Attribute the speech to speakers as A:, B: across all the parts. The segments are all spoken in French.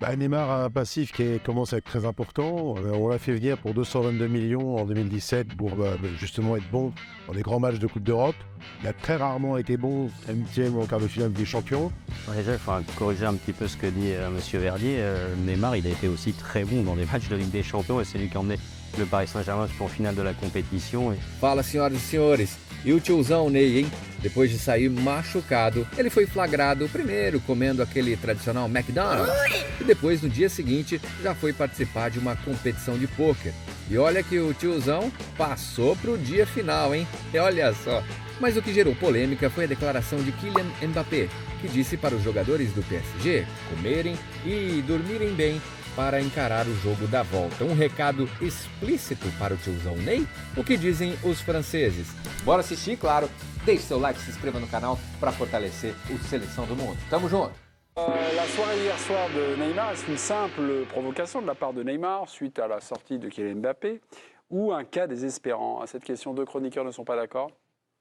A: Neymar a un passif commence à être très important. On l'a fait venir pour 222 millions en 2017 pour justement être bon dans les grands matchs de Coupe d'Europe. Il a très rarement été bon en huitième ou en quart de finale des champions.
B: Déjà, il faut corriger un petit peu ce que dit Monsieur Verdier. Neymar, il a été aussi très bon dans les matchs de Ligue des Champions et c'est lui qui a emmené le Paris Saint-Germain jusqu'en finale de la compétition.
C: Fala, senhoras e senhores. E o tiozão Ney, hein? Depois de sair machucado, ele foi flagrado primeiro comendo aquele tradicional McDonald's e depois, no dia seguinte, já foi participar de uma competição de pôquer. E olha que o tiozão passou pro dia final, hein? E olha só. Mas o que gerou polêmica foi a declaração de Kylian Mbappé, que disse para os jogadores do PSG comerem e dormirem bem para encarar o jogo da volta. Um recado explícito para o tiozão Ney? O que dizem os franceses? Bora assistir, claro. Deixe seu like, se inscreva no canal para fortalecer o Seleção do Mundo. Tamo junto!
D: La soirée hier soir de Neymar, est une simple provocation de la part de Neymar suite à la sortie de Kylian Mbappé ou un cas désespérant? À cette question, deux chroniqueurs ne sont pas d'accord.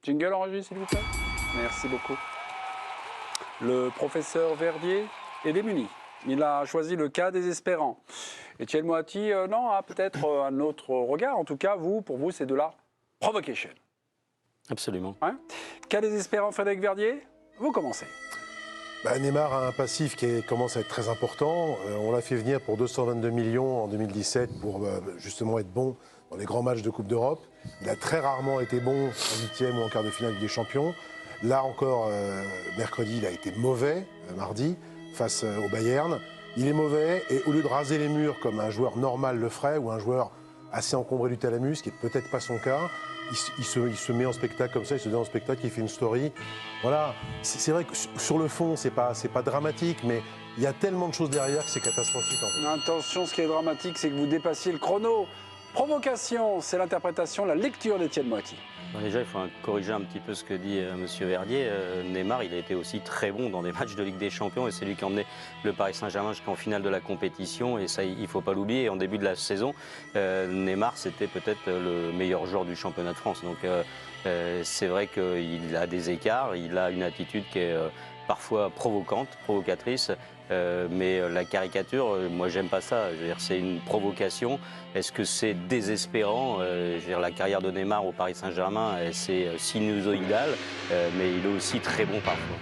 D: Jingle enregistré, s'il vous plaît. Merci beaucoup. Le professeur Verdier est démuni. Il a choisi le cas désespérant. Étienne Moati, non, a peut-être un autre regard. En tout cas, pour vous, c'est de la provocation.
B: Absolument.
D: Ouais. Cas désespérant, Frédéric Verdier, vous commencez.
A: Neymar a un passif commence à être très important. On l'a fait venir pour 222 millions en 2017 pour justement être bon dans les grands matchs de Coupe d'Europe. Il a très rarement été bon en huitième ou en quart de finale des champions. Là encore, mercredi, il a été mauvais, mardi, face au Bayern. Il est mauvais et au lieu de raser les murs comme un joueur normal le ferait ou un joueur assez encombré du thalamus, ce qui n'est peut-être pas son cas, il se met en spectacle comme ça, il se donne en spectacle, il fait une story. Voilà, c'est vrai que sur le fond, c'est pas dramatique, mais il y a tellement de choses derrière que c'est catastrophique en fait.
D: Attention, ce qui est dramatique, c'est que vous dépassiez le chrono. Provocation, c'est l'interprétation, la lecture d'Étienne Moati.
B: Déjà, il faut corriger un petit peu ce que dit Monsieur Verdier. Neymar, il a été aussi très bon dans des matchs de Ligue des Champions et c'est lui qui a emmené le Paris Saint-Germain jusqu'en finale de la compétition. Et ça, il ne faut pas l'oublier. En début de la saison, Neymar, c'était peut-être le meilleur joueur du championnat de France. Donc, c'est vrai qu'il a des écarts, il a une attitude qui est parfois provocante, provocatrice. Mais la caricature, moi j'aime pas ça. Je veux dire, c'est une provocation. Est-ce que c'est désespérant? Je veux dire, la carrière de Neymar au Paris Saint-Germain, c'est sinusoïdal, mais il est aussi très bon parfois.